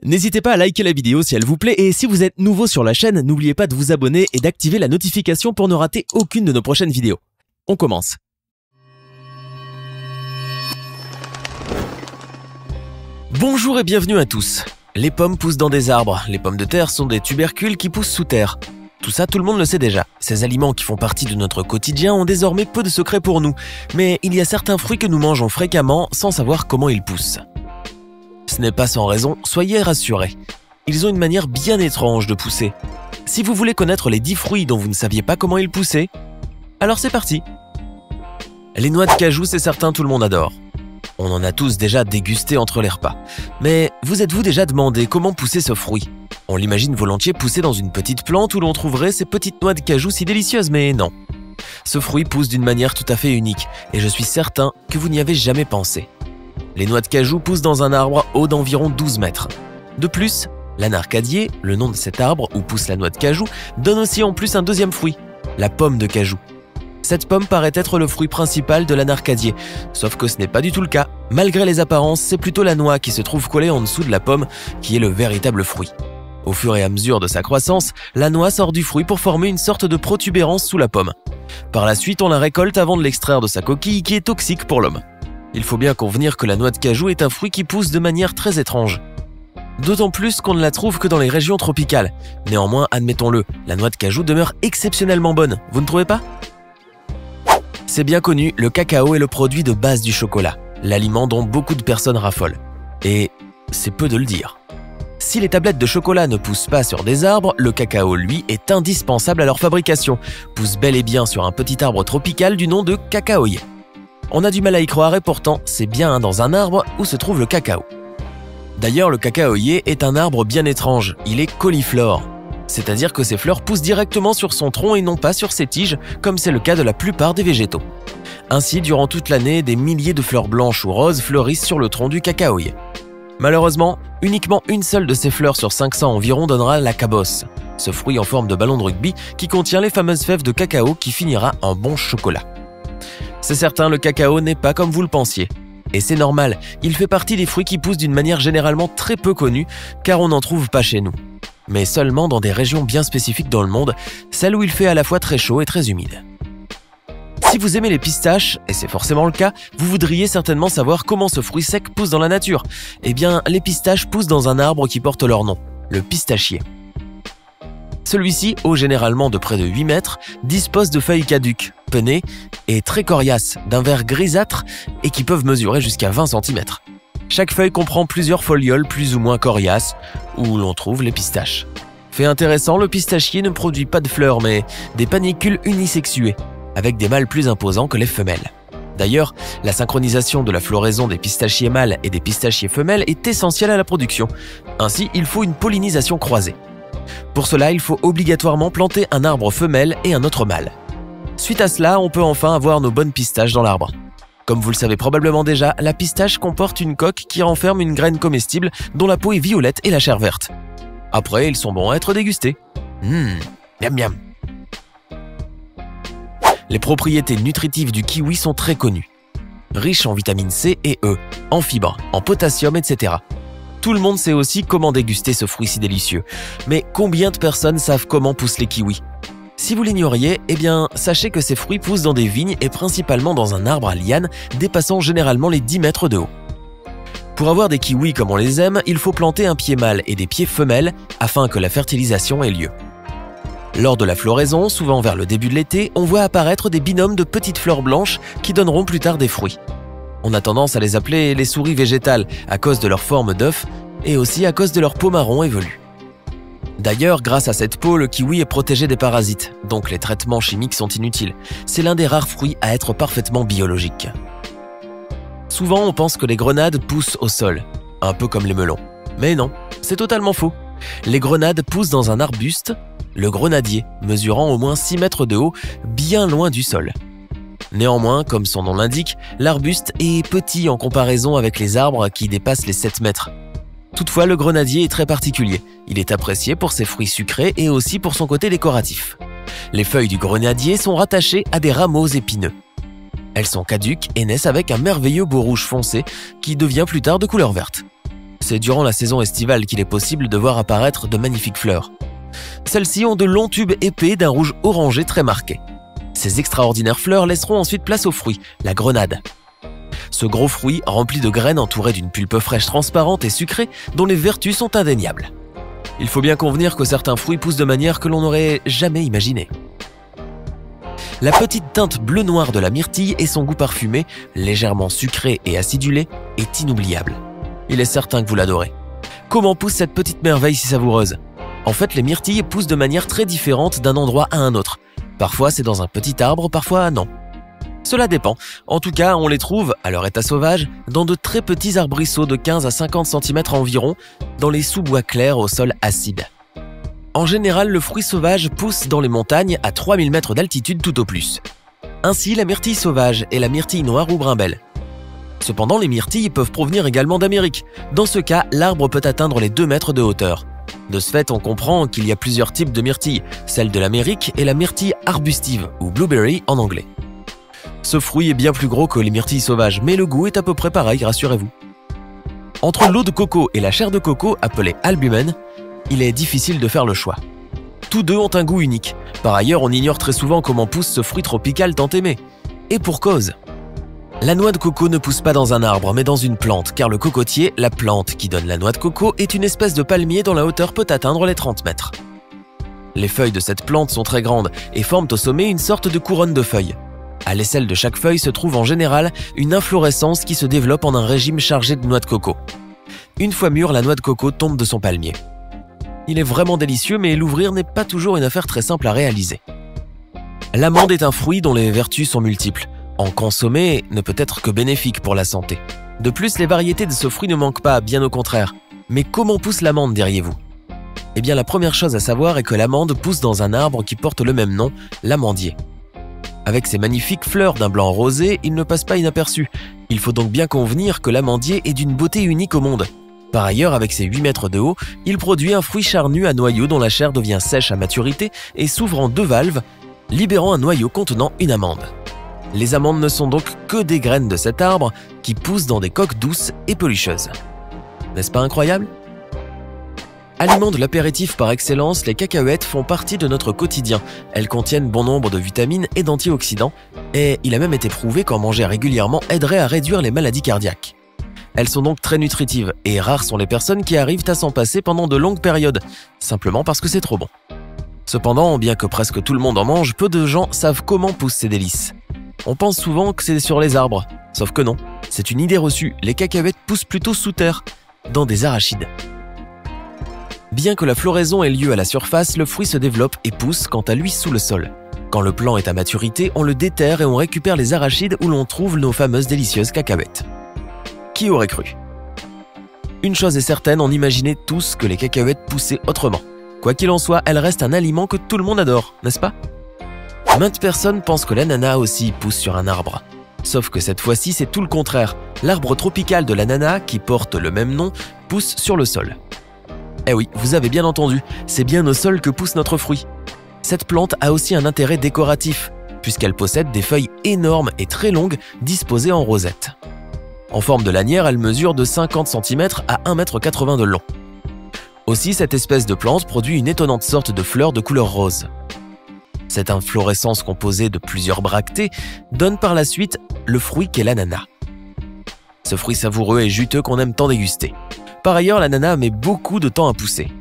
N'hésitez pas à liker la vidéo si elle vous plaît et si vous êtes nouveau sur la chaîne, n'oubliez pas de vous abonner et d'activer la notification pour ne rater aucune de nos prochaines vidéos. On commence. Bonjour et bienvenue à tous. Les pommes poussent dans des arbres, les pommes de terre sont des tubercules qui poussent sous terre. Tout ça, tout le monde le sait déjà. Ces aliments qui font partie de notre quotidien ont désormais peu de secrets pour nous. Mais il y a certains fruits que nous mangeons fréquemment sans savoir comment ils poussent. Ce n'est pas sans raison, soyez rassurés. Ils ont une manière bien étrange de pousser. Si vous voulez connaître les 10 fruits dont vous ne saviez pas comment ils poussaient, alors c'est parti. Les noix de cajou, c'est certain, tout le monde adore. On en a tous déjà dégusté entre les repas. Mais vous êtes-vous déjà demandé comment pousser ce fruit? On l'imagine volontiers pousser dans une petite plante où l'on trouverait ces petites noix de cajou si délicieuses, mais non. Ce fruit pousse d'une manière tout à fait unique, et je suis certain que vous n'y avez jamais pensé. Les noix de cajou poussent dans un arbre haut d'environ 12 mètres. De plus, l'anarcadier, le nom de cet arbre où pousse la noix de cajou, donne aussi en plus un deuxième fruit, la pomme de cajou. Cette pomme paraît être le fruit principal de l'anarcadier, sauf que ce n'est pas du tout le cas. Malgré les apparences, c'est plutôt la noix qui se trouve collée en dessous de la pomme qui est le véritable fruit. Au fur et à mesure de sa croissance, la noix sort du fruit pour former une sorte de protubérance sous la pomme. Par la suite, on la récolte avant de l'extraire de sa coquille qui est toxique pour l'homme. Il faut bien convenir que la noix de cajou est un fruit qui pousse de manière très étrange. D'autant plus qu'on ne la trouve que dans les régions tropicales. Néanmoins, admettons-le, la noix de cajou demeure exceptionnellement bonne, vous ne trouvez pas? C'est bien connu, le cacao est le produit de base du chocolat, l'aliment dont beaucoup de personnes raffolent. Et c'est peu de le dire. Si les tablettes de chocolat ne poussent pas sur des arbres, le cacao, lui, est indispensable à leur fabrication, pousse bel et bien sur un petit arbre tropical du nom de cacaoyer. On a du mal à y croire et pourtant, c'est bien dans un arbre où se trouve le cacao. D'ailleurs, le cacaoyer est un arbre bien étrange, il est cauliflore. C'est-à-dire que ses fleurs poussent directement sur son tronc et non pas sur ses tiges, comme c'est le cas de la plupart des végétaux. Ainsi, durant toute l'année, des milliers de fleurs blanches ou roses fleurissent sur le tronc du cacaoyer. Malheureusement, uniquement une seule de ces fleurs sur 500 environ donnera la cabosse, ce fruit en forme de ballon de rugby qui contient les fameuses fèves de cacao qui finira en bon chocolat. C'est certain, le cacao n'est pas comme vous le pensiez. Et c'est normal, il fait partie des fruits qui poussent d'une manière généralement très peu connue, car on n'en trouve pas chez nous. Mais seulement dans des régions bien spécifiques dans le monde, celles où il fait à la fois très chaud et très humide. Si vous aimez les pistaches, et c'est forcément le cas, vous voudriez certainement savoir comment ce fruit sec pousse dans la nature. Eh bien, les pistaches poussent dans un arbre qui porte leur nom, le pistachier. Celui-ci, haut généralement de près de 8 mètres, dispose de feuilles caduques, pennées et très coriaces, d'un vert grisâtre et qui peuvent mesurer jusqu'à 20 cm. Chaque feuille comprend plusieurs folioles plus ou moins coriaces, où l'on trouve les pistaches. Fait intéressant, le pistachier ne produit pas de fleurs, mais des panicules unisexuées, avec des mâles plus imposants que les femelles. D'ailleurs, la synchronisation de la floraison des pistachiers mâles et des pistachiers femelles est essentielle à la production. Ainsi, il faut une pollinisation croisée. Pour cela, il faut obligatoirement planter un arbre femelle et un autre mâle. Suite à cela, on peut enfin avoir nos bonnes pistaches dans l'arbre. Comme vous le savez probablement déjà, la pistache comporte une coque qui renferme une graine comestible dont la peau est violette et la chair verte. Après, ils sont bons à être dégustés. Miam miam. Les propriétés nutritives du kiwi sont très connues. Riche en vitamine C et E, en fibres, en potassium, etc. Tout le monde sait aussi comment déguster ce fruit si délicieux. Mais combien de personnes savent comment poussent les kiwis? Si vous l'ignoriez, eh bien, sachez que ces fruits poussent dans des vignes et principalement dans un arbre à lianes dépassant généralement les 10 mètres de haut. Pour avoir des kiwis comme on les aime, il faut planter un pied mâle et des pieds femelles afin que la fertilisation ait lieu. Lors de la floraison, souvent vers le début de l'été, on voit apparaître des binômes de petites fleurs blanches qui donneront plus tard des fruits. On a tendance à les appeler les souris végétales à cause de leur forme d'œuf et aussi à cause de leur peau marron et velue. D'ailleurs, grâce à cette peau, le kiwi est protégé des parasites, donc les traitements chimiques sont inutiles. C'est l'un des rares fruits à être parfaitement biologique. Souvent, on pense que les grenades poussent au sol, un peu comme les melons. Mais non, c'est totalement faux. Les grenades poussent dans un arbuste, le grenadier, mesurant au moins 6 mètres de haut, bien loin du sol. Néanmoins, comme son nom l'indique, l'arbuste est petit en comparaison avec les arbres qui dépassent les 7 mètres. Toutefois, le grenadier est très particulier. Il est apprécié pour ses fruits sucrés et aussi pour son côté décoratif. Les feuilles du grenadier sont rattachées à des rameaux épineux. Elles sont caduques et naissent avec un merveilleux beau rouge foncé qui devient plus tard de couleur verte. C'est durant la saison estivale qu'il est possible de voir apparaître de magnifiques fleurs. Celles-ci ont de longs tubes épais d'un rouge orangé très marqué. Ces extraordinaires fleurs laisseront ensuite place au fruit, la grenade. Ce gros fruit, rempli de graines entouré d'une pulpe fraîche transparente et sucrée dont les vertus sont indéniables. Il faut bien convenir que certains fruits poussent de manière que l'on n'aurait jamais imaginée. La petite teinte bleu-noir de la myrtille et son goût parfumé, légèrement sucré et acidulé, est inoubliable. Il est certain que vous l'adorez. Comment pousse cette petite merveille si savoureuse? En fait, les myrtilles poussent de manière très différente d'un endroit à un autre. Parfois, c'est dans un petit arbre, parfois non. Cela dépend. En tout cas, on les trouve, à leur état sauvage, dans de très petits arbrisseaux de 15 à 50 cm environ, dans les sous-bois clairs au sol acide. En général, le fruit sauvage pousse dans les montagnes à 3000 mètres d'altitude tout au plus. Ainsi, la myrtille sauvage est la myrtille noire ou brimbelle. Cependant, les myrtilles peuvent provenir également d'Amérique. Dans ce cas, l'arbre peut atteindre les 2 mètres de hauteur. De ce fait, on comprend qu'il y a plusieurs types de myrtilles, celle de l'Amérique et la myrtille arbustive, ou blueberry en anglais. Ce fruit est bien plus gros que les myrtilles sauvages, mais le goût est à peu près pareil, rassurez-vous. Entre l'eau de coco et la chair de coco, appelée albumen, il est difficile de faire le choix. Tous deux ont un goût unique. Par ailleurs, on ignore très souvent comment pousse ce fruit tropical tant aimé. Et pour cause. La noix de coco ne pousse pas dans un arbre, mais dans une plante, car le cocotier, la plante qui donne la noix de coco, est une espèce de palmier dont la hauteur peut atteindre les 30 mètres. Les feuilles de cette plante sont très grandes et forment au sommet une sorte de couronne de feuilles. À l'aisselle de chaque feuille se trouve en général une inflorescence qui se développe en un régime chargé de noix de coco. Une fois mûre, la noix de coco tombe de son palmier. Il est vraiment délicieux, mais l'ouvrir n'est pas toujours une affaire très simple à réaliser. L'amande est un fruit dont les vertus sont multiples. En consommer ne peut être que bénéfique pour la santé. De plus, les variétés de ce fruit ne manquent pas, bien au contraire. Mais comment pousse l'amande, diriez-vous? Eh bien, la première chose à savoir est que l'amande pousse dans un arbre qui porte le même nom, l'amandier. Avec ses magnifiques fleurs d'un blanc rosé, il ne passe pas inaperçu. Il faut donc bien convenir que l'amandier est d'une beauté unique au monde. Par ailleurs, avec ses 8 mètres de haut, il produit un fruit charnu à noyau dont la chair devient sèche à maturité et s'ouvre en 2 valves, libérant un noyau contenant une amande. Les amandes ne sont donc que des graines de cet arbre qui poussent dans des coques douces et pelucheuses. N'est-ce pas incroyable? Aliment de l'apéritif par excellence, les cacahuètes font partie de notre quotidien. Elles contiennent bon nombre de vitamines et d'antioxydants, et il a même été prouvé qu'en manger régulièrement aiderait à réduire les maladies cardiaques. Elles sont donc très nutritives, et rares sont les personnes qui arrivent à s'en passer pendant de longues périodes, simplement parce que c'est trop bon. Cependant, bien que presque tout le monde en mange, peu de gens savent comment poussent ces délices. On pense souvent que c'est sur les arbres, sauf que non, c'est une idée reçue, les cacahuètes poussent plutôt sous terre, dans des arachides. Bien que la floraison ait lieu à la surface, le fruit se développe et pousse quant à lui sous le sol. Quand le plant est à maturité, on le déterre et on récupère les arachides où l'on trouve nos fameuses délicieuses cacahuètes. Qui aurait cru? Une chose est certaine, on imaginait tous que les cacahuètes poussaient autrement. Quoi qu'il en soit, elles restent un aliment que tout le monde adore, n'est-ce pas? Maintes personnes pensent que l'ananas aussi pousse sur un arbre. Sauf que cette fois-ci, c'est tout le contraire. L'arbre tropical de l'ananas, qui porte le même nom, pousse sur le sol. Eh oui, vous avez bien entendu, c'est bien au sol que pousse notre fruit. Cette plante a aussi un intérêt décoratif, puisqu'elle possède des feuilles énormes et très longues disposées en rosette. En forme de lanière, elle mesure de 50 cm à 1,80 m de long. Aussi, cette espèce de plante produit une étonnante sorte de fleur de couleur rose. Cette inflorescence composée de plusieurs bractées donne par la suite le fruit qu'est l'ananas. Ce fruit savoureux et juteux qu'on aime tant déguster. Par ailleurs, l'ananas met beaucoup de temps à pousser.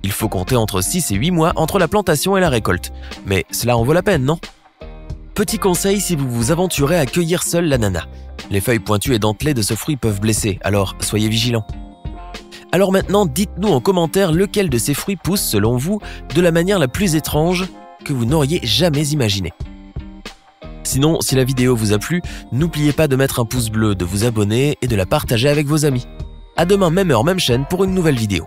Il faut compter entre 6 et 8 mois entre la plantation et la récolte. Mais cela en vaut la peine, non? Petit conseil si vous vous aventurez à cueillir seul l'ananas. Les feuilles pointues et dentelées de ce fruit peuvent blesser, alors soyez vigilants. Alors maintenant, dites-nous en commentaire lequel de ces fruits pousse, selon vous, de la manière la plus étrange que vous n'auriez jamais imaginé. Sinon, si la vidéo vous a plu, n'oubliez pas de mettre un pouce bleu, de vous abonner et de la partager avec vos amis. À demain, même heure, même chaîne pour une nouvelle vidéo.